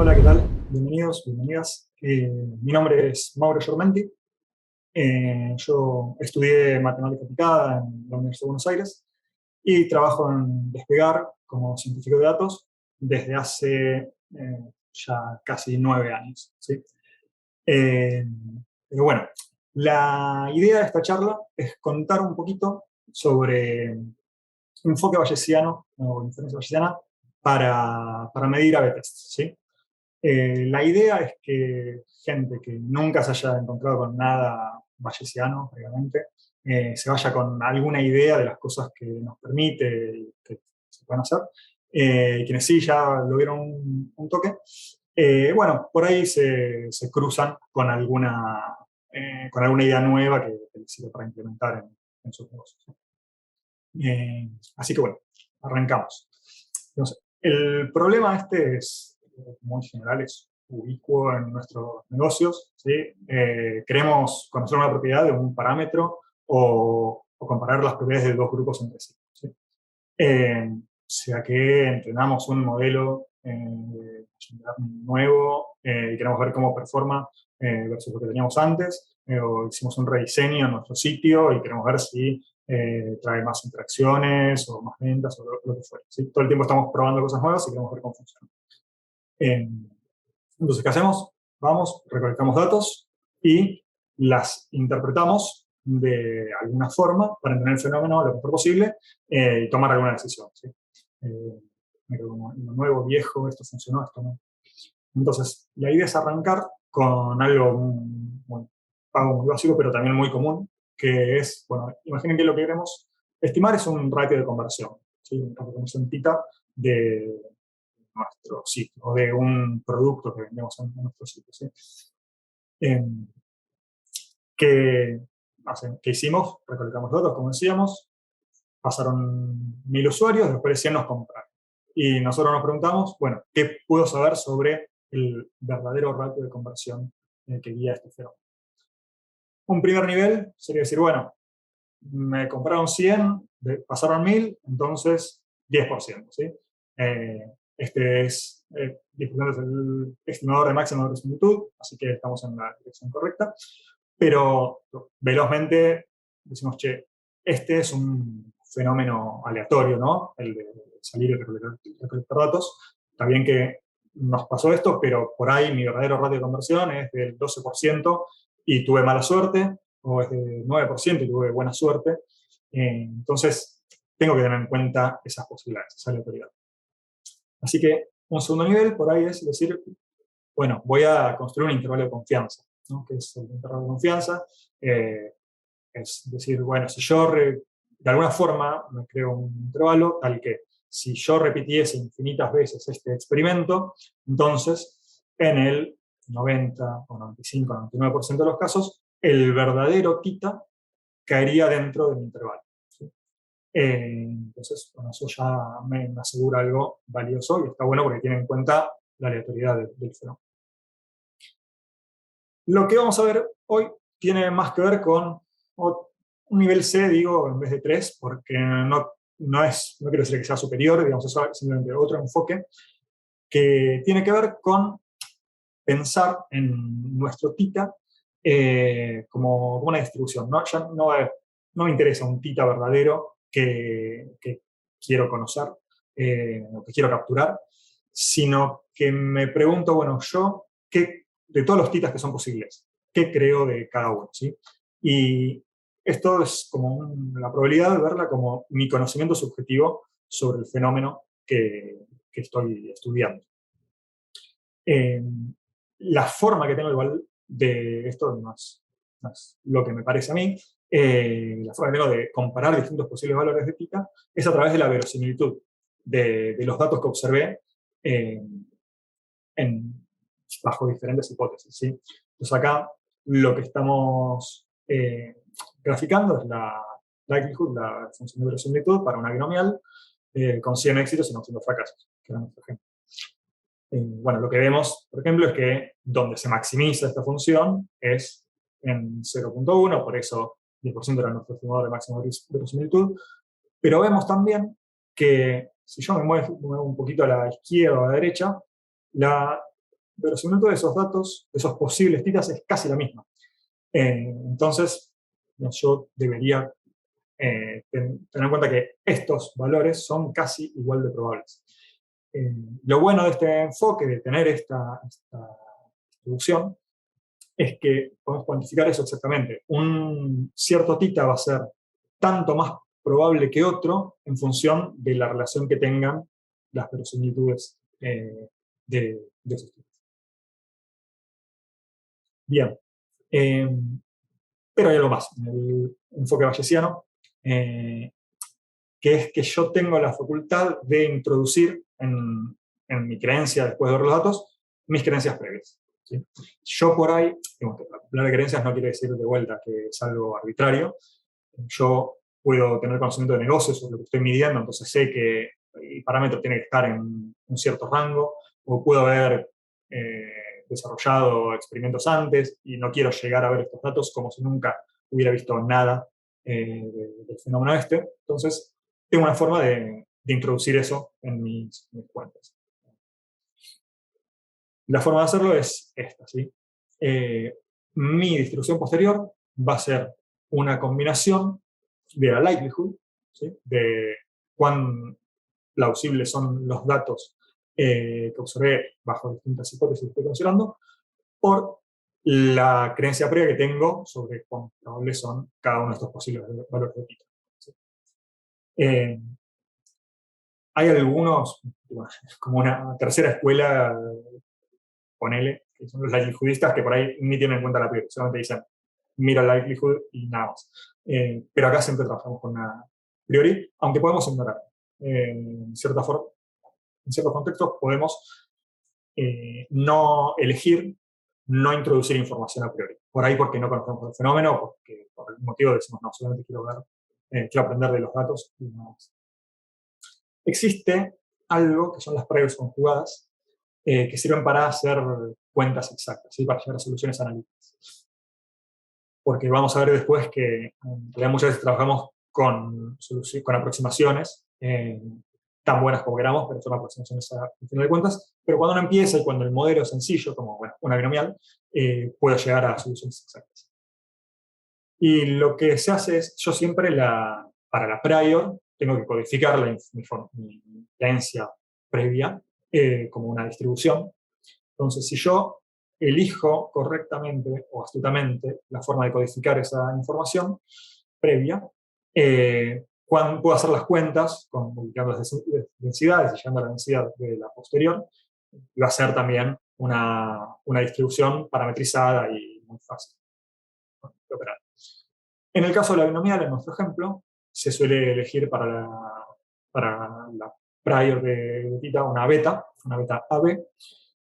Hola, ¿qué tal? Bienvenidos, bienvenidas. Mi nombre es Mauro Giormenti. Yo estudié matemática aplicada en la Universidad de Buenos Aires y trabajo en Despegar como científico de datos desde hace ya casi 9 años, ¿sí? Eh, pero bueno, la idea de esta charla es contar un poquito sobre enfoque bayesiano o inferencia bayesiana para medir A/B tests, ¿sí? La idea es que gente que nunca se haya encontrado con nada bayesiano previamente, se vaya con alguna idea de las cosas que nos permite y que se pueden hacer. Quienes sí ya lo vieron un toque, bueno, por ahí se cruzan con alguna idea nueva que les sirve para implementar en sus negocios. Así que bueno, arrancamos. Entonces, el problema este es muy general, es ubicuo en nuestros negocios, ¿sí? Queremos conocer una propiedad de un parámetro o comparar las propiedades de dos grupos entre sí, ¿sí? Sea que entrenamos un modelo de machine learning nuevo y queremos ver cómo performa versus lo que teníamos antes, o hicimos un rediseño en nuestro sitio y queremos ver si trae más interacciones o más ventas o lo que fuera, ¿sí? Todo el tiempo estamos probando cosas nuevas y queremos ver cómo funciona. Entonces, ¿qué hacemos? Vamos, recolectamos datos y las interpretamos de alguna forma para entender el fenómeno lo mejor posible y tomar alguna decisión, ¿sí? Mira, como lo nuevo, viejo, esto funcionó, esto no. Entonces, la idea es arrancar con algo muy básico, pero también muy común, que es, bueno, imaginen que lo que queremos estimar es un ratio de conversión, ¿sí? Un ratio de conversión tita de nuestro sitio o de un producto que vendemos en nuestro sitio, ¿sí? Eh, ¿qué, ¿Qué hicimos? Recolectamos datos, como decíamos, pasaron 1000 usuarios, después 100 nos compraron. Y nosotros nos preguntamos, bueno, ¿qué puedo saber sobre el verdadero ratio de conversión que guía este fenómeno? Un primer nivel sería decir, bueno, me compraron 100, pasaron 1000, entonces 10%, ¿sí? Este es, 10% es el estimador de máxima verosimilitud, así que estamos en la dirección correcta. Pero velozmente decimos, che, este es un fenómeno aleatorio, ¿no? El de salir y recolectar datos. Está bien que nos pasó esto, pero por ahí mi verdadero ratio de conversión es del 12% y tuve mala suerte, o es de 9% y tuve buena suerte. Entonces, tengo que tener en cuenta esas posibilidades, esa aleatoriedad. Así que un segundo nivel por ahí es decir, bueno, voy a construir un intervalo de confianza, ¿no? Que es el intervalo de confianza. Es decir, bueno, si yo de alguna forma me creo un intervalo tal que si yo repitiese infinitas veces este experimento, entonces en el 90 o 95 o 99% de los casos, el verdadero tita caería dentro del intervalo, ¿sí? Entonces, bueno, eso ya me asegura algo valioso y está bueno porque tiene en cuenta la aleatoriedad del fenómeno. Lo que vamos a ver hoy tiene más que ver con un nivel C, digo, en vez de 3, porque no quiero decir que sea superior, digamos, es simplemente otro enfoque, que tiene que ver con pensar en nuestro tita como una distribución, ¿no? Ya no me interesa un tita verdadero que quiero conocer o que quiero capturar, sino que me pregunto, bueno, yo, de todos los titas que son posibles, ¿qué creo de cada uno? ¿Sí? Y esto es como la probabilidad de verla como mi conocimiento subjetivo sobre el fenómeno que estoy estudiando. La forma que tengo igual de esto no es lo que me parece a mí, la forma que tengo de comparar distintos posibles valores de tita es a través de la verosimilitud de los datos que observé bajo diferentes hipótesis, ¿sí? Entonces acá lo que estamos graficando es la likelihood, la función de verosimilitud para una binomial con 100 éxitos y 900 fracasos, que era nuestro ejemplo. Bueno, lo que vemos, por ejemplo, es que donde se maximiza esta función es en 0.1, por eso 10% era nuestro estimador de máxima verosimilitud, pero vemos también que si yo me muevo un poquito a la izquierda o a la derecha, verosimilitud de esos datos, de esos posibles titas, es casi la misma. Entonces, yo debería tener en cuenta que estos valores son casi igual de probables. Lo bueno de este enfoque, de tener esta distribución, es que podemos cuantificar eso exactamente. Un cierto tita va a ser tanto más probable que otro en función de la relación que tengan las verosimilitudes de esos titas. Bien. Pero hay algo más en el enfoque bayesiano, que es que yo tengo la facultad de introducir en mi creencia, después de ver los datos, mis creencias previas. ¿Sí? Yo por ahí, hablar de creencias no quiere decir de vuelta que es algo arbitrario. Yo puedo tener conocimiento de negocios sobre lo que estoy midiendo, entonces sé que el parámetro tiene que estar en un cierto rango, o puedo haber desarrollado experimentos antes y no quiero llegar a ver estos datos como si nunca hubiera visto nada del fenómeno este. Entonces, tengo una forma de introducir eso en mis cuentas. La forma de hacerlo es esta, ¿sí? Mi distribución posterior va a ser una combinación de la likelihood, ¿sí? De cuán plausibles son los datos que observé bajo distintas hipótesis que estoy considerando, por la creencia previa que tengo sobre cuán probables son cada uno de estos posibles valores de tita. ¿Sí? Hay algunos, como una tercera escuela, ponele, que son los likelihoodistas, que por ahí ni tienen en cuenta la prioridad, solamente dicen, mira la likelihood y nada más. Pero acá siempre trabajamos con una priori, aunque podemos ignorar. En cierta forma, en ciertos contextos podemos no elegir, no introducir información a priori. Por ahí porque no conocemos el fenómeno, porque por algún motivo decimos, no, solamente quiero ver, quiero aprender de los datos y nada más. Existe algo que son las pruebas conjugadas, que sirven para hacer cuentas exactas, ¿sí? Para llegar a soluciones analíticas. Porque vamos a ver después que en realidad muchas veces trabajamos con aproximaciones tan buenas como queramos, pero son aproximaciones a final de cuentas. Pero cuando uno empieza y cuando el modelo es sencillo, como bueno, una binomial, puede llegar a soluciones exactas. Y lo que se hace es, yo siempre para la prior tengo que codificar mi creencia previa como una distribución. Entonces, si yo elijo correctamente o astutamente la forma de codificar esa información previa, puedo hacer las cuentas con multiplicando las densidades y llegando a la densidad de la posterior, y va a ser también una distribución parametrizada y muy fácil de operar. En el caso de la binomial, en nuestro ejemplo, se suele elegir para la prior de tita una beta AB,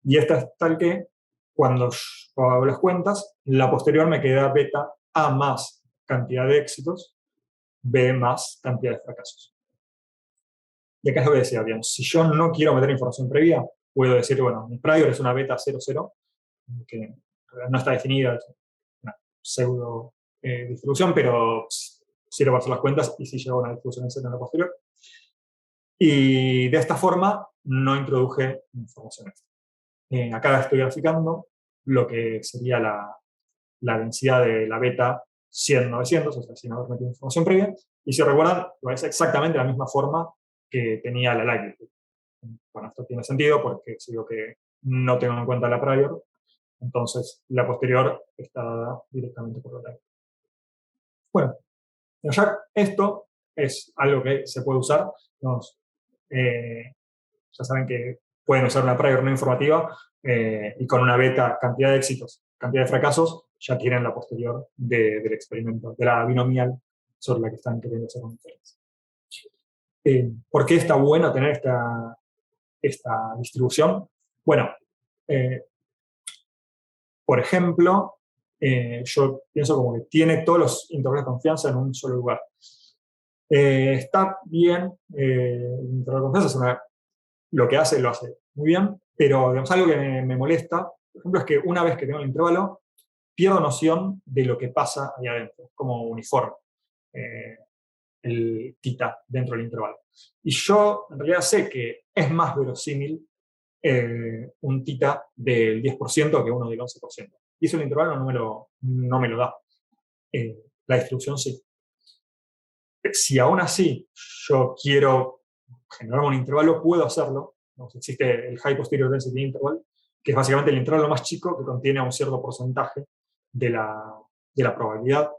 y esta es tal que cuando yo hago las cuentas, la posterior me queda beta A más cantidad de éxitos, B más cantidad de fracasos. Y acá es lo que decía, bien, si yo no quiero meter información previa, puedo decir, bueno, mi prior es una beta 00, que no está definida, es una pseudo distribución, pero sirve para hacer las cuentas y si llevo una distribución en la posterior. Y de esta forma no introduje información extra. Acá estoy graficando lo que sería la densidad de la beta 100-900, o sea, sin haber metido información previa. Y si recuerdan, es exactamente la misma forma que tenía la likelihood. Bueno, esto tiene sentido porque si digo que no tengo en cuenta la prior, entonces la posterior está dada directamente por la likelihood. Bueno, ya esto es algo que se puede usar. Ya saben que pueden usar una prior no informativa y con una beta cantidad de éxitos, cantidad de fracasos, ya tienen la posterior del experimento, de la binomial sobre la que están queriendo hacer conferencia. ¿Por qué está bueno tener esta distribución? Bueno, por ejemplo, yo pienso como que tiene todos los intervalos de confianza en un solo lugar. Está bien, el intervalo de confianza lo que hace, lo hace muy bien, pero digamos, algo que me molesta, por ejemplo, es que una vez que tengo el intervalo, pierdo noción de lo que pasa ahí adentro, como uniforme, el tita dentro del intervalo. Y yo en realidad sé que es más verosímil un tita del 10% que uno del 11%. Y eso el intervalo no me lo da. La distribución sí. Si aún así yo quiero generar un intervalo, puedo hacerlo. Existe el High Posterior Density Interval, que es básicamente el intervalo más chico que contiene un cierto porcentaje de la probabilidad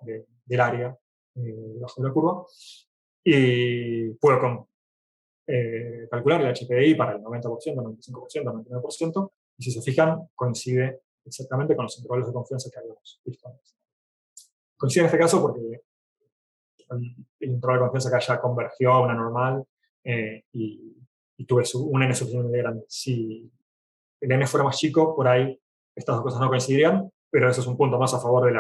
del área bajo la curva. Y puedo calcular el HPI para el 90%, 95%, 99%, y si se fijan, coincide exactamente con los intervalos de confianza que habíamos visto antes. Coincide en este caso porque el intervalo de confianza acá ya convergió a una normal y tuve un n suficientemente grande. Si el n fuera más chico, por ahí estas dos cosas no coincidirían, pero eso es un punto más a favor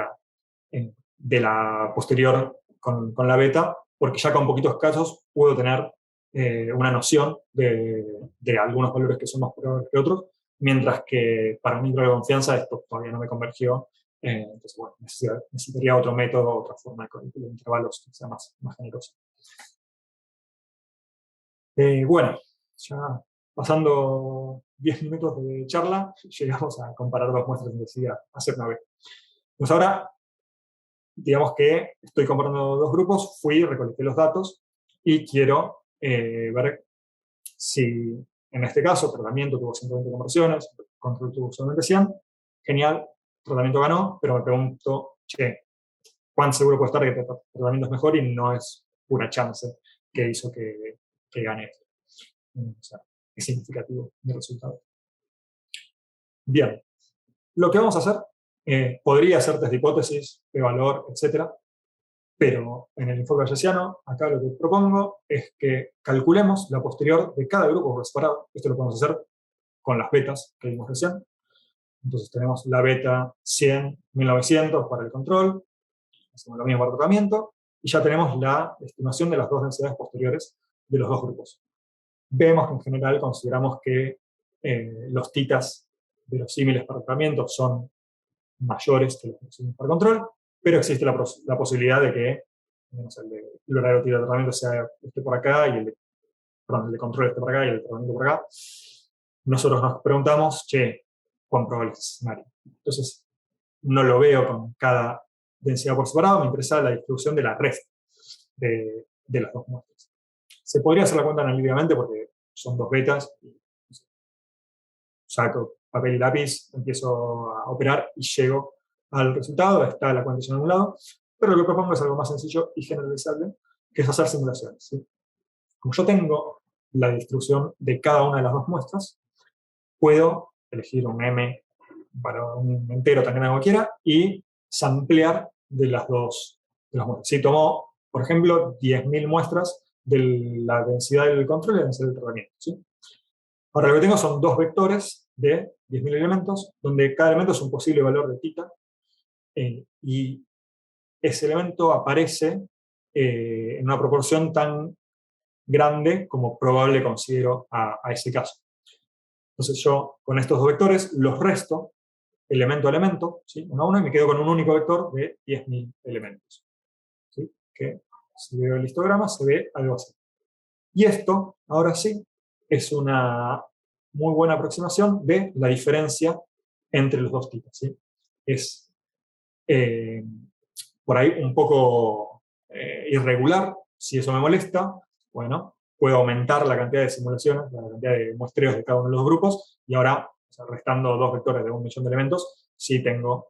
de la posterior con la beta, porque ya con poquitos casos puedo tener una noción de algunos valores que son más probables que otros, mientras que para un intervalo de confianza esto todavía no me convergió. Entonces, bueno, necesitaría otro método, otra forma de calcular intervalos que sea más generosa. Bueno, ya pasando 10 minutos de charla, llegamos a comparar dos muestras de densidad, hacer una vez. Pues ahora, digamos que estoy comparando dos grupos, recolecté los datos y quiero ver si en este caso tratamiento tuvo 120 conversiones, control tuvo solamente 100, genial, tratamiento ganó, pero me pregunto, che, ¿cuán seguro puede estar que el tratamiento es mejor y no es pura chance que hizo que gane esto? O sea, es significativo mi resultado. Bien, lo que vamos a hacer, podría ser test de hipótesis, de valor, etcétera, pero en el enfoque bayesiano, acá lo que propongo es que calculemos la posterior de cada grupo por separado. Esto lo podemos hacer con las betas que vimos recién. Entonces tenemos la beta 100, 1900 para el control, hacemos lo mismo para el tratamiento, y ya tenemos la estimación de las dos densidades posteriores de los dos grupos. Vemos que en general consideramos que los titas de los símiles para tratamiento son mayores que los símiles para control, pero existe la posibilidad de que el verdadero tita de tratamiento esté por acá y el de control esté por acá y el de tratamiento por acá. Nosotros nos preguntamos, che, ¿cuán probable es ese escenario? Entonces, no lo veo con cada densidad por separado, me interesa la distribución de la resta de las dos muestras. Se podría hacer la cuenta analíticamente porque son dos betas, y saco papel y lápiz, empiezo a operar y llego al resultado, está la cuantización en un lado, pero lo que propongo es algo más sencillo y generalizable, que es hacer simulaciones. ¿Sí? Como yo tengo la distribución de cada una de las dos muestras, puedo elegir un m para un entero también cualquiera y samplear de las muestras. Si tomo, por ejemplo, 10.000 muestras de la densidad del control y la densidad del tratamiento. ¿Sí? Ahora lo que tengo son dos vectores de 10.000 elementos, donde cada elemento es un posible valor de tita, y ese elemento aparece en una proporción tan grande como probable considero a ese caso. Entonces yo con estos dos vectores los resto elemento a elemento, ¿sí? Uno a uno, y me quedo con un único vector de 10.000 elementos. ¿Sí? Que si veo el histograma se ve algo así. Y esto, ahora sí, es una muy buena aproximación de la diferencia entre los dos tipos. ¿Sí? Es por ahí un poco irregular. Si eso me molesta, bueno, puedo aumentar la cantidad de simulaciones, la cantidad de muestreos de cada uno de los grupos, y ahora, o sea, restando dos vectores de 1.000.000 de elementos, sí tengo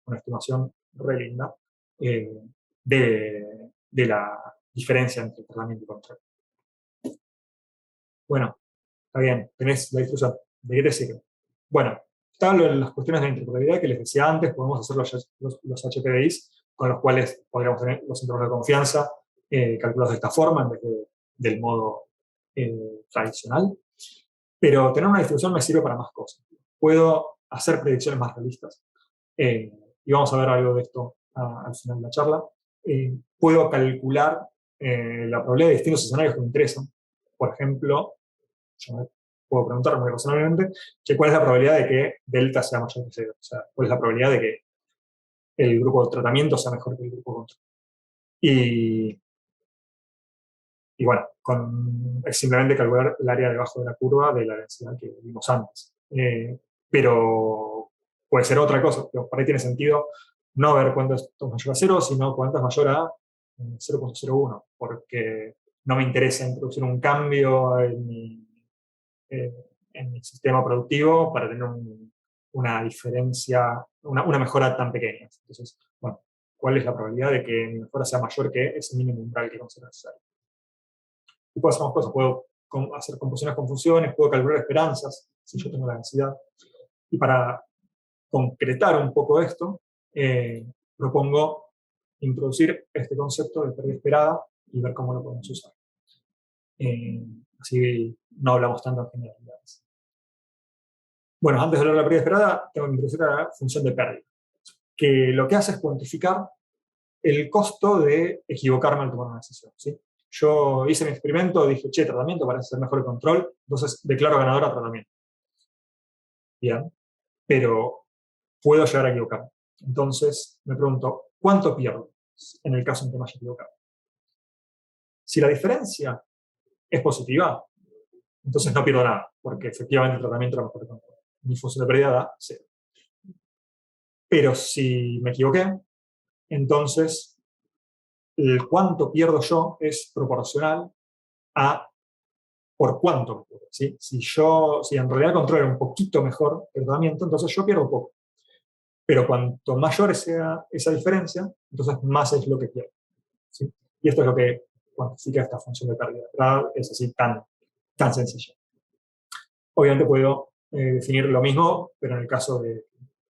una estimación re linda de la diferencia entre tratamiento y control. Bueno, está bien, tenés la distribución. ¿De qué te sirve? Bueno, están las cuestiones de interpretabilidad que les decía antes, podemos hacer los HPDIs, con los cuales podríamos tener los intervalos de confianza calculados de esta forma, en vez del modo tradicional. Pero tener una distribución me sirve para más cosas. Puedo hacer predicciones más realistas. Y vamos a ver algo de esto al final de la charla. Puedo calcular la probabilidad de distintos escenarios que me interesan. Por ejemplo, yo me puedo preguntar muy razonablemente cuál es la probabilidad de que delta sea mayor que 0. O sea, cuál es la probabilidad de que el grupo de tratamiento sea mejor que el grupo de control. Y Y bueno, es simplemente calcular el área debajo de la curva de la densidad que vimos antes. Pero puede ser otra cosa, pero por ahí tiene sentido no ver cuánto es mayor a 0, sino cuánto es mayor a 0,01, porque no me interesa introducir un cambio eh, en mi sistema productivo para tener una diferencia, una mejora tan pequeña. Entonces, bueno, ¿cuál es la probabilidad de que mi mejora sea mayor que ese mínimo umbral que considero necesario? Y puedo hacer más cosas, puedo hacer composiciones con funciones, puedo calcular esperanzas, si yo tengo la densidad. Y para concretar un poco esto, propongo introducir este concepto de pérdida esperada y ver cómo lo podemos usar. Así no hablamos tanto en generalidades. Bueno, antes de hablar de la pérdida esperada, tengo que introducir la función de pérdida, que lo que hace es cuantificar el costo de equivocarme al tomar una decisión. ¿Sí? Yo hice mi experimento, dije, che, tratamiento para hacer mejor el control, entonces declaro ganador a tratamiento. Bien, pero puedo llegar a equivocarme. Entonces me pregunto, ¿cuánto pierdo en el caso en que me haya equivocado? Si la diferencia es positiva, entonces no pierdo nada, porque efectivamente el tratamiento era mejor que el control. Mi función de pérdida da 0. Pero si me equivoqué, entonces el cuánto pierdo yo es proporcional a por cuánto. ¿Sí? Si en realidad el control era un poquito mejor que el tratamiento, entonces yo pierdo poco. Pero cuanto mayor sea esa diferencia, entonces más es lo que pierdo. ¿Sí? Y esto es lo que cuantifica esta función de pérdida. Es así tan sencilla. Obviamente puedo definir lo mismo, pero en el caso de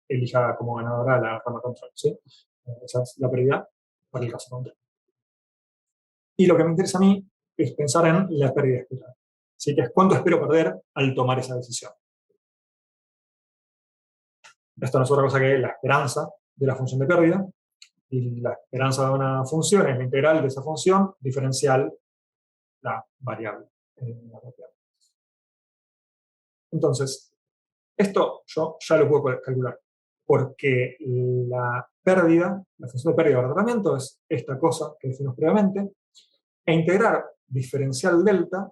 elija como ganadora la rama control. ¿Sí? Esa es la pérdida para el caso control. Y lo que me interesa a mí es pensar en la pérdida esperada. ¿Sí? Que es cuánto espero perder al tomar esa decisión. Esto no es otra cosa que la esperanza de la función de pérdida, y la esperanza de una función es la integral de esa función diferencial la variable. Entonces, esto yo ya lo puedo calcular, porque la pérdida, la función de pérdida de tratamiento es esta cosa que definimos previamente, e integrar diferencial delta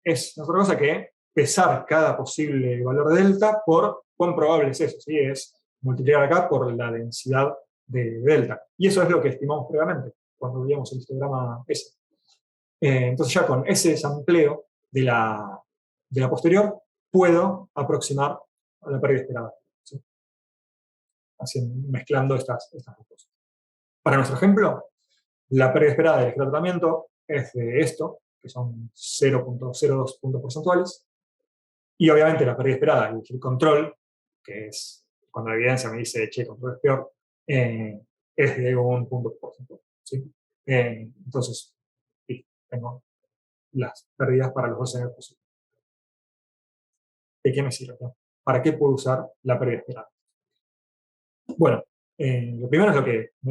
es otra cosa que pesar cada posible valor de delta por cuán probable es eso, ¿sí? Es multiplicar acá por la densidad de delta. Y eso es lo que estimamos previamente, cuando veíamos el histograma S. Entonces ya con ese sampleo de la posterior, puedo aproximar a la pérdida esperada. ¿Sí? Así, mezclando estas dos cosas. Para nuestro ejemplo, la pérdida esperada del tratamiento es de esto, que son 0,02 puntos porcentuales, y obviamente la pérdida esperada del control, que es cuando la evidencia me dice, che, control es peor, es de 1 punto porcentual. ¿Sí? Entonces, sí, tengo las pérdidas para los dos escenarios posibles. ¿De qué me sirve? ¿Para qué puedo usar la pérdida esperada? Bueno, lo primero es lo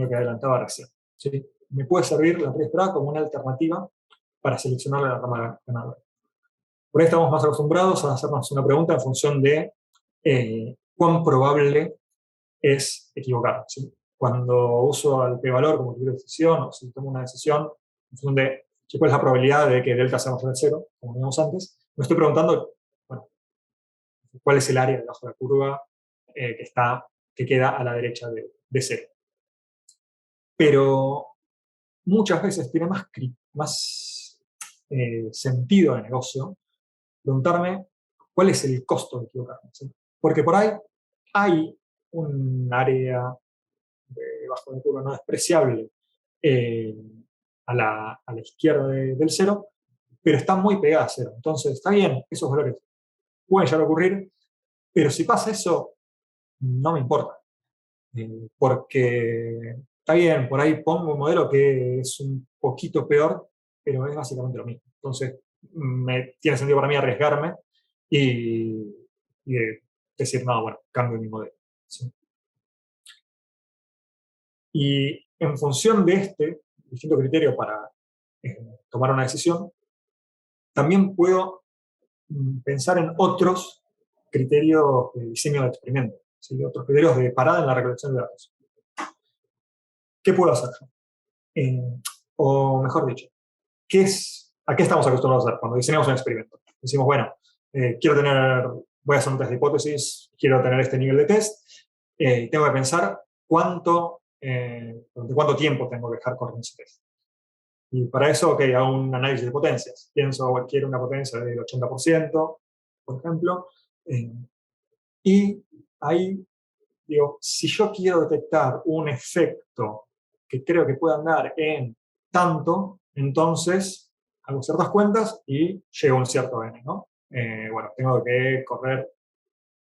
que adelantaba recién. ¿Sí? Me puede servir la pérdida esperada como una alternativa para seleccionar la rama ganadora. Por ahí estamos más acostumbrados a hacernos una pregunta en función de cuán probable es equivocar. ¿Sí? Cuando uso al p-valor como criterio de decisión, o si tomo una decisión en función de cuál es la probabilidad de que delta sea mayor de 0, como vimos antes, me estoy preguntando, bueno, cuál es el área debajo de la curva que queda a la derecha de 0. Pero muchas veces tiene más sentido de negocio preguntarme cuál es el costo de equivocarme. ¿Sí? Porque por ahí hay un área debajo de la curva no despreciable eh, a la izquierda del 0, pero está muy pegada a 0. Entonces, está bien, esos valores pueden llegar a ocurrir, pero si pasa eso, no me importa. Porque está bien, por ahí pongo un modelo que es un poquito peor, pero es básicamente lo mismo. Entonces, tiene sentido para mí arriesgarme y decir, no, bueno, cambio mi modelo. ¿Sí? Y en función de este distinto criterio para tomar una decisión, también puedo pensar en otros criterios de diseño de experimento, ¿sí? Otros criterios de parada en la recolección de datos. ¿Qué puedo hacer? O mejor dicho, ¿qué es ¿A qué estamos acostumbrados a hacer cuando diseñamos un experimento? Decimos, bueno, voy a hacer un test de hipótesis, quiero tener este nivel de test, tengo que pensar durante cuánto tiempo tengo que dejar correr ese test. Y para eso, ok, hago un análisis de potencias. Pienso, quiero una potencia del 80%, por ejemplo, y ahí digo, si yo quiero detectar un efecto que creo que puede andar en tanto, entonces hago ciertas cuentas y llego a un cierto N, ¿no? Bueno, tengo que correr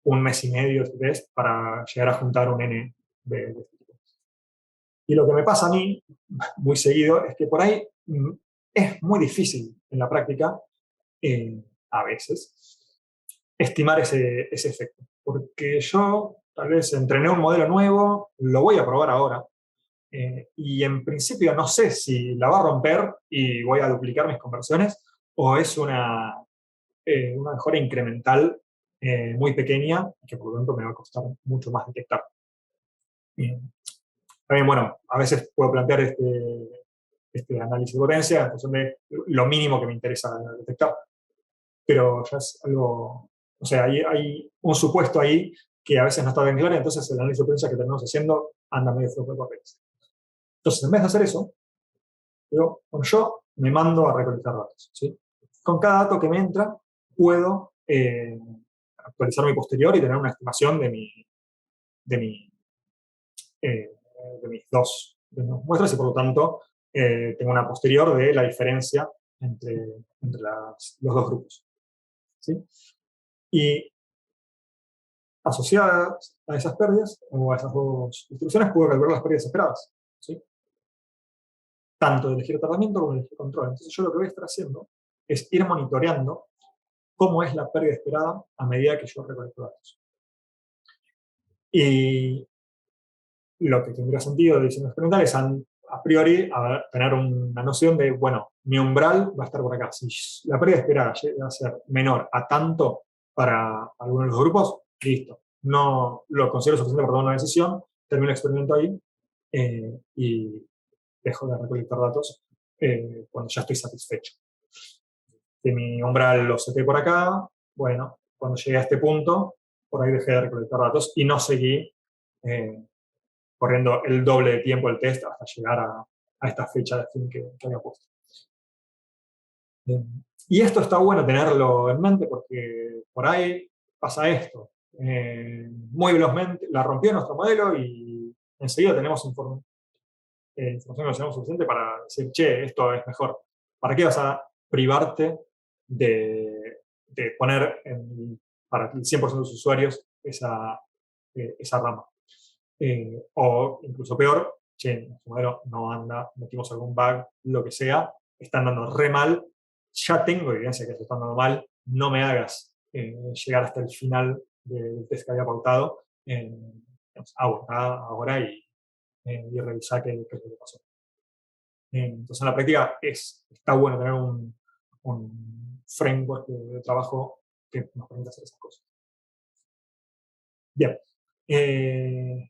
un mes y medio de test para llegar a juntar un N de este tipo. Y lo que me pasa a mí, muy seguido, es que por ahí es muy difícil en la práctica, a veces, estimar ese efecto. Porque yo tal vez entrené un modelo nuevo, lo voy a probar ahora, y en principio no sé si la va a romper y voy a duplicar mis conversiones, o es una mejora incremental muy pequeña, que por lo tanto me va a costar mucho más detectar. También, bueno, a veces puedo plantear este análisis de potencia en función de lo mínimo que me interesa detectar. Pero ya es algo, o sea, hay un supuesto ahí que a veces no está bien claro, entonces el análisis de potencia que terminamos haciendo anda medio flojo de papeles. Entonces, en vez de hacer eso, yo me mando a recolectar datos. ¿Sí? Con cada dato que me entra, puedo actualizar mi posterior y tener una estimación de, mi, eh, de mis muestras y por lo tanto tengo una posterior de la diferencia entre los dos grupos. ¿Sí? Y asociadas a esas pérdidas o a esas dos distribuciones, puedo calcular las pérdidas esperadas. ¿Sí? Tanto de elegir tratamiento como de elegir control. Entonces yo lo que voy a estar haciendo es ir monitoreando cómo es la pérdida esperada a medida que yo recolecto datos. Y lo que tendría sentido de diseño experimental es a priori tener una noción de, bueno, mi umbral va a estar por acá. Si la pérdida esperada llega a ser menor a tanto para algunos de los grupos, listo. No lo considero suficiente para tomar una decisión, termino el experimento ahí y dejo de recolectar datos cuando ya estoy satisfecho. Si mi umbral lo seté por acá, bueno, cuando llegué a este punto, por ahí dejé de recolectar datos y no seguí eh, corriendo el doble de tiempo el test hasta llegar a esta fecha de fin que había puesto. Y esto está bueno tenerlo en mente porque por ahí pasa esto. Muy velozmente la rompió nuestro modelo y enseguida tenemos información que consideramos suficiente para decir, che, esto es mejor. ¿Para qué vas a privarte de poner para el 100% de los usuarios esa rama? O incluso peor, che, nuestro modelo no anda, metimos algún bug, lo que sea, está andando re mal, ya tengo evidencia que se está andando mal, no me hagas llegar hasta el final del test que había pautado, abortá ahora y revisar qué es lo que pasó. Entonces, en la práctica está bueno tener un framework de trabajo que nos permita hacer esas cosas. Bien.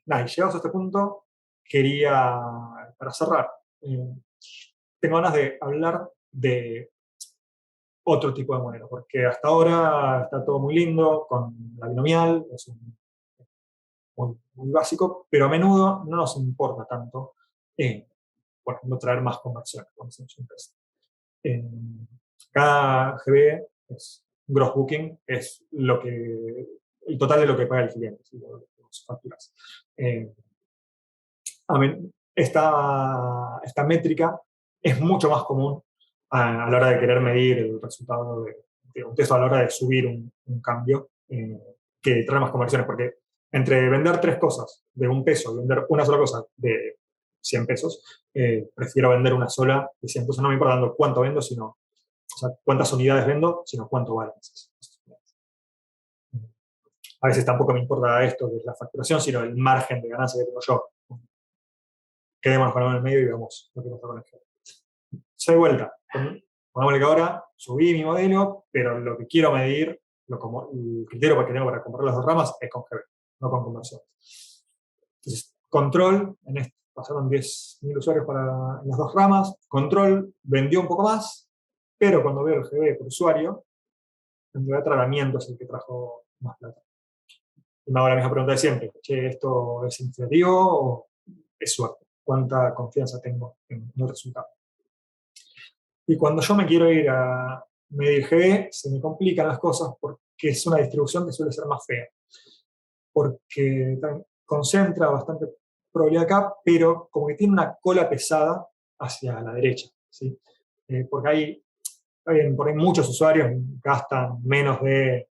Nada, y llegados a este punto, quería, para cerrar, tengo ganas de hablar de otro tipo de modelo, porque hasta ahora está todo muy lindo con la binomial, es muy básico, pero a menudo no nos importa tanto, por ejemplo, traer más conversiones cuando hacemos un test. Cada GB es gross booking, es el total de lo que paga el cliente, ¿sí? Las facturas. Esta métrica es mucho más común a la hora de querer medir el resultado de un texto, a la hora de subir un cambio, que trae más conversiones, porque entre vender tres cosas de $1 y vender una sola cosa de $100, prefiero vender una sola de $100. No me importa tanto cuánto vendo, sino, o sea, cuántas unidades vendo, sino cuánto valen esas unidades. A veces tampoco me importa esto de la facturación, sino el margen de ganancia que tengo yo. Quedémonos con algo en el medio y veamos lo que pasa con el jefe. Soy vuelta. Pongámosle que ahora subí mi modelo, pero lo que quiero medir, el criterio que tengo para comparar las dos ramas es con GB, no con conversión. Entonces, control, pasaron 10.000 usuarios para las dos ramas. Control vendió un poco más, Pero cuando veo el GB por usuario, en realidad tratamiento es el que trajo más plata. Y me hago la misma pregunta de siempre. Che, ¿esto es significativo o es suerte? ¿Cuánta confianza tengo en el resultado? Y cuando yo me quiero ir a medir GB, se me complican las cosas porque es una distribución que suele ser más fea. Porque concentra bastante probabilidad acá, pero como que tiene una cola pesada hacia la derecha. ¿Sí? Porque por ahí muchos usuarios gastan menos de,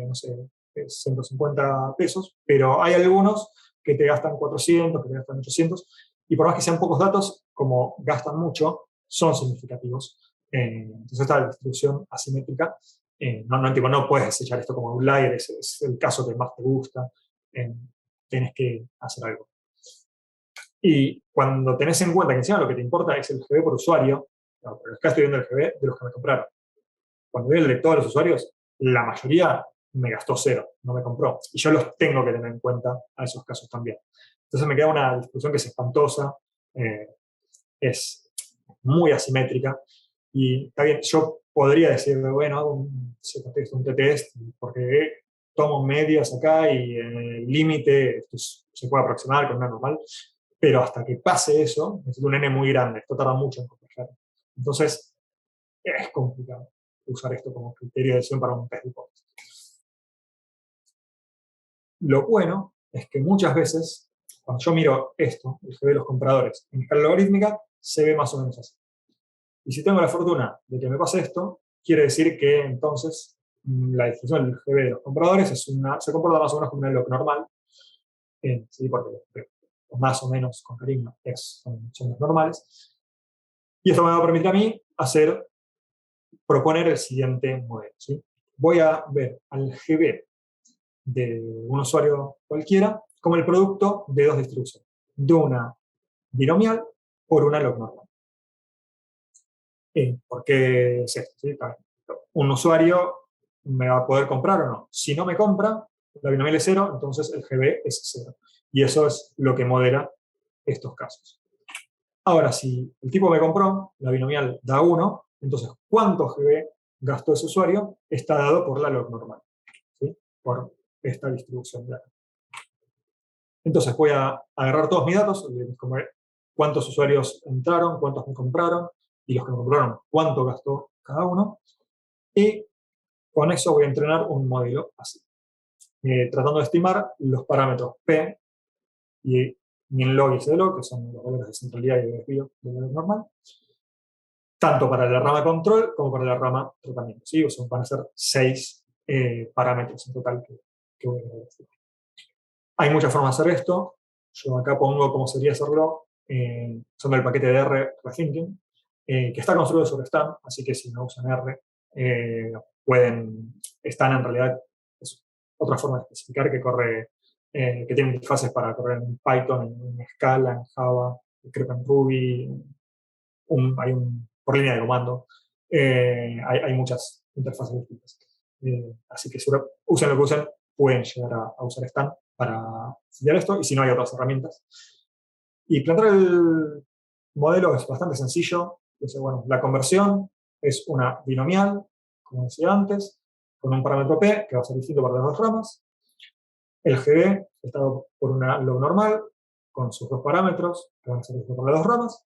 no sé, 150 pesos, pero hay algunos que te gastan 400, que te gastan 800, y por más que sean pocos datos, como gastan mucho, son significativos. Entonces esta distribución asimétrica, no puedes desechar esto como outlier, es el caso que más te gusta, eh, tienes que hacer algo. Y cuando tenés en cuenta que encima lo que te importa es el GB por usuario, no, pero acá estoy viendo el GB de los que me compraron. Cuando veo el de todos los usuarios, la mayoría me gastó cero, no me compró. Y yo los tengo que tener en cuenta a esos casos también. Entonces me queda una discusión que es espantosa, eh, es muy asimétrica, y está bien, yo podría decir, bueno, hago un Z-test, un T-test, porque tomo medias acá y en el límite esto se puede aproximar con una normal, pero hasta que pase eso, necesito un N muy grande, esto tarda mucho en converger. Entonces, es complicado usar esto como criterio de decisión para un test de hipótesis. Lo bueno es que muchas veces, cuando yo miro esto, el GB de los compradores, en escala logarítmica, se ve más o menos así. Y si tengo la fortuna de que me pase esto, quiere decir que entonces la distribución del GB de los compradores se comporta más o menos como una log normal, ¿sí? Porque más o menos con carisma son los normales. Y esto me va a permitir a mí proponer el siguiente modelo. ¿Sí? Voy a ver al GB de un usuario cualquiera como el producto de dos distribuciones, de una binomial por una log normal. ¿Por qué es esto? ¿Sí? Un usuario me va a poder comprar o no. Si no me compra, la binomial es cero, entonces el GB es cero. Y eso es lo que modela estos casos. Ahora, si el tipo me compró, la binomial da 1, entonces cuánto GB gastó ese usuario está dado por la log normal, ¿sí? Por esta distribución de datos. Entonces voy a agarrar todos mis datos, como cuántos usuarios entraron, cuántos me compraron, y los que me compraron, cuánto gastó cada uno, y con eso voy a entrenar un modelo así, tratando de estimar los parámetros P y min-log y cdlog, que son los valores de centralidad y de desvío del valor normal, tanto para la rama control como para la rama tratamiento. ¿Sí? O sea, van a ser 6 parámetros en total que voy a estimar. Hay muchas formas de hacer esto. Yo acá pongo cómo sería hacerlo usando el paquete de R Rethinking, que está construido sobre Stan, así que si no usan R, Stan en realidad es otra forma de especificar que corre, que tiene interfaces para correr en Python, en Scala, en Java, creo que en Ruby, por línea de comando. Hay muchas interfaces distintas. Así que usen lo que usen, pueden llegar a usar Stan para estudiar esto, y si no hay otras herramientas. Y plantear el modelo es bastante sencillo. Entonces, bueno, la conversión es una binomial, como decía antes, con un parámetro P que va a ser distinto para las dos ramas. El GB está dado por una log normal, con sus dos parámetros, que van a ser distintos para las dos ramas.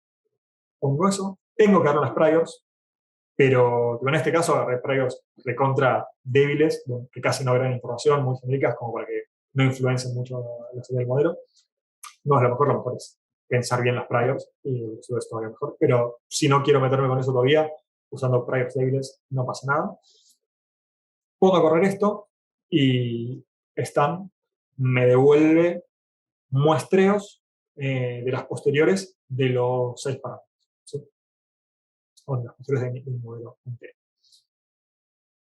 Pongo eso. Tengo que dar unas priors, pero en este caso agarré priors recontra débiles, que casi no agregan información, muy genéricas, como para que no influencien mucho la salida del modelo. No es lo mejor es pensar bien las priors y eso es todavía mejor. Pero si no quiero meterme con eso todavía, usando priors débiles no pasa nada. Pongo a correr esto y Stan me devuelve muestreos de las posteriores de los 6 parámetros. ¿Sí? O de las posteriores de mi modelo entero.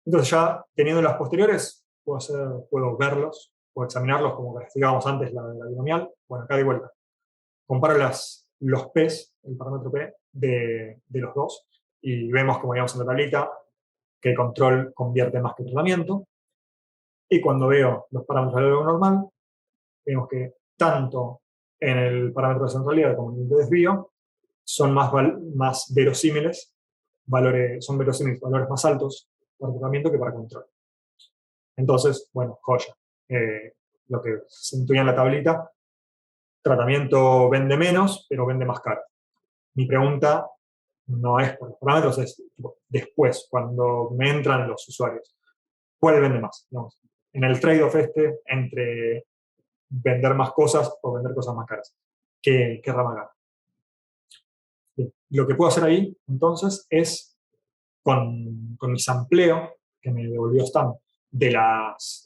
Entonces ya teniendo las posteriores, puedo verlos, puedo examinarlos como castigábamos antes la binomial. Bueno, acá de vuelta. Comparo los P's, el parámetro P, de los dos, y vemos, como veíamos en la tablita, que el control convierte más que el tratamiento. Y cuando veo los parámetros del valor normal, vemos que tanto en el parámetro de centralidad como en el de desvío son más verosímiles son verosímiles valores más altos para tratamiento que para control. Entonces, bueno, joya. Lo que se intuía en la tablita, tratamiento vende menos, pero vende más caro. Mi pregunta no es por los parámetros, es tipo, después, cuando me entran los usuarios, ¿cuál vende más? Digamos, en el trade-off entre vender más cosas o vender cosas más caras. ¿Qué rama gana? Bien. Lo que puedo hacer ahí, entonces, es con mi sampleo, que me devolvió Stan, de las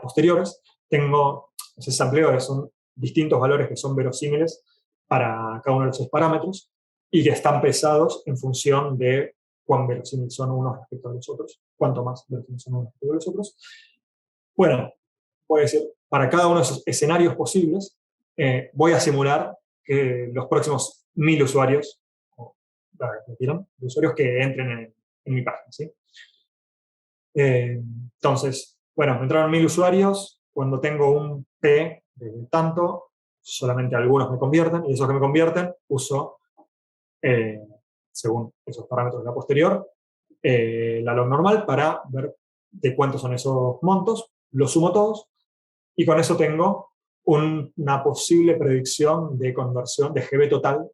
posteriores, tengo, ese sampleo son distintos valores que son verosímiles para cada uno de esos parámetros y que están pesados en función de cuán verosímiles son unos respecto a los otros, cuánto más verosímiles son unos respecto a los otros. Bueno, puede ser, para cada uno de esos escenarios posibles, voy a simular que los próximos 1000 usuarios, o de usuarios que entren en mi página, ¿sí? Entonces, bueno, me entraron 1000 usuarios, cuando tengo un P de tanto, solamente algunos me convierten, y esos que me convierten uso, eh, según esos parámetros de la posterior, la log normal para ver de cuántos son esos montos, los sumo todos, y con eso tengo una posible predicción de conversión de GB total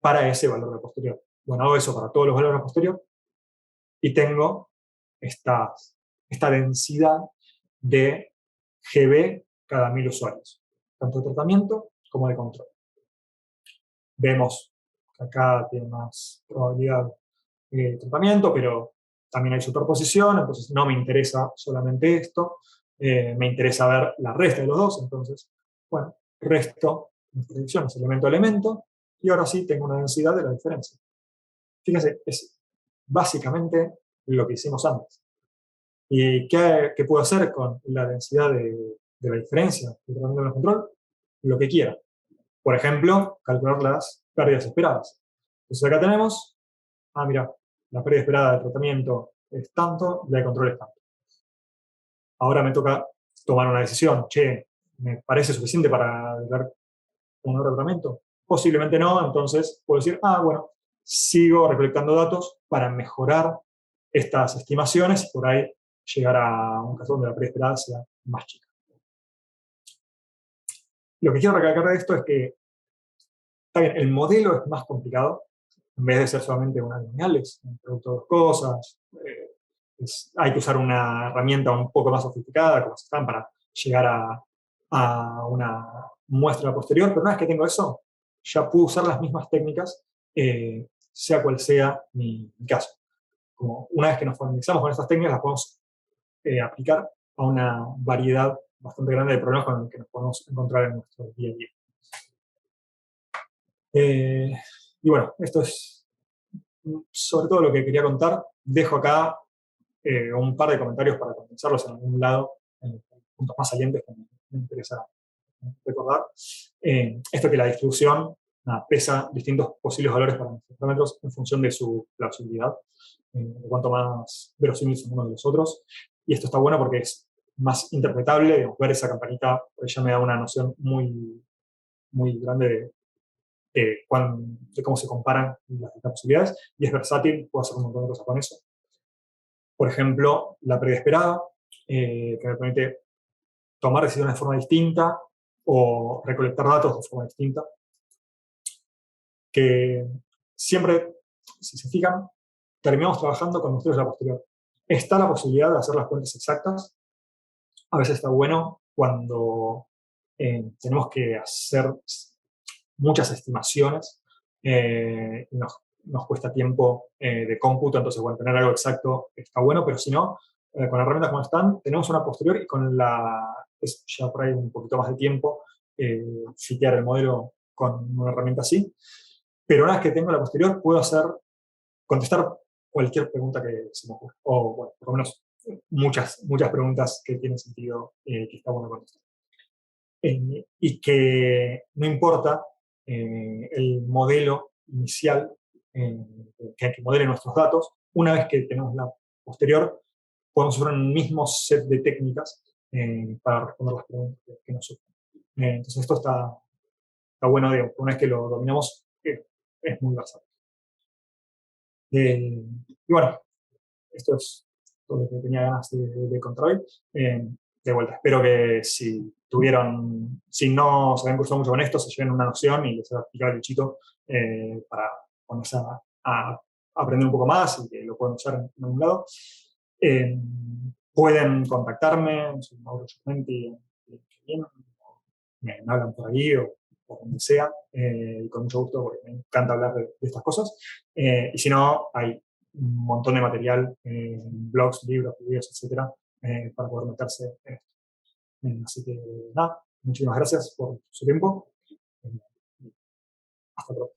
para ese valor de posterior. Bueno, hago eso para todos los valores de posterior y tengo esta densidad de GB cada 1000 usuarios, tanto de tratamiento como de control. Vemos que acá tiene más probabilidad de tratamiento, pero también hay superposición, entonces no me interesa solamente esto, me interesa ver la resta de los dos, entonces, bueno, resto en predicciones elemento a elemento, y ahora sí tengo una densidad de la diferencia. Fíjense, es básicamente lo que hicimos antes. ¿Y qué puedo hacer con la densidad de la diferencia de tratamiento de control? Lo que quiera. Por ejemplo, calcular las pérdidas esperadas. Entonces acá tenemos, mira, la pérdida esperada de tratamiento es tanto, la de control es tanto. Ahora me toca tomar una decisión. Che, ¿me parece suficiente para dar un tratamiento? Posiblemente no, entonces puedo decir, bueno, sigo recolectando datos para mejorar estas estimaciones y por ahí llegar a un caso donde la pérdida esperada sea más chica. Lo que quiero recalcar de esto es que, está bien, el modelo es más complicado, en vez de ser solamente una lineal, es un producto de dos cosas, hay que usar una herramienta un poco más sofisticada, como están, para llegar a una muestra posterior, pero una vez que tengo eso, ya puedo usar las mismas técnicas, sea cual sea mi caso. Como una vez que nos familiarizamos con estas técnicas, las podemos aplicar a una variedad bastante grande de problemas con los que nos podemos encontrar en nuestro día a día. Y bueno, esto es sobre todo lo que quería contar. Dejo acá un par de comentarios para condensarlos en algún lado, en puntos más salientes que me interesa recordar. Esto que la distribución pesa distintos posibles valores para nuestros parámetros en función de su plausibilidad, de cuanto más verosímiles son unos de los otros. Y esto está bueno porque es más interpretable, digamos, ver esa campanita, porque ya me da una noción muy, muy grande de cómo se comparan las posibilidades, y es versátil, puedo hacer un montón de cosas con eso. Por ejemplo, la pérdida esperada, que me permite tomar decisiones de forma distinta o recolectar datos de forma distinta. Que siempre, si se fijan, terminamos trabajando con nosotros la posterior. Está la posibilidad de hacer las cuentas exactas. A veces está bueno cuando tenemos que hacer muchas estimaciones, nos cuesta tiempo de cómputo, entonces, bueno, tener algo exacto está bueno, pero si no, con herramientas como están, tenemos una posterior y con es ya por ahí un poquito más de tiempo, fitear el modelo con una herramienta así. Pero una vez que tengo la posterior, puedo contestar cualquier pregunta que se me ocurra. O, bueno, por lo menos muchas preguntas que tienen sentido, que está bueno contestar. Y que no importa el modelo inicial que modele nuestros datos, una vez que tenemos la posterior, podemos usar un mismo set de técnicas para responder las preguntas que nos surgen. Entonces esto está bueno, digamos, una vez que lo dominamos, es muy versátil. Y bueno, esto es todo lo que tenía ganas de contar hoy. De vuelta, espero que si no se habían cruzado mucho con esto, se lleven una noción y les haya explicado el bichito para ponerse a aprender un poco más y que lo puedan usar en algún lado. Eh, Pueden contactarme, soy Mauro Giumenti, en LinkedIn, me hablan por ahí o por donde sea, y con mucho gusto, porque me encanta hablar de estas cosas. Y si no, hay un montón de material, blogs, libros, videos, etcétera, para poder meterse en esto. Así que nada, muchísimas gracias por su tiempo. Hasta pronto.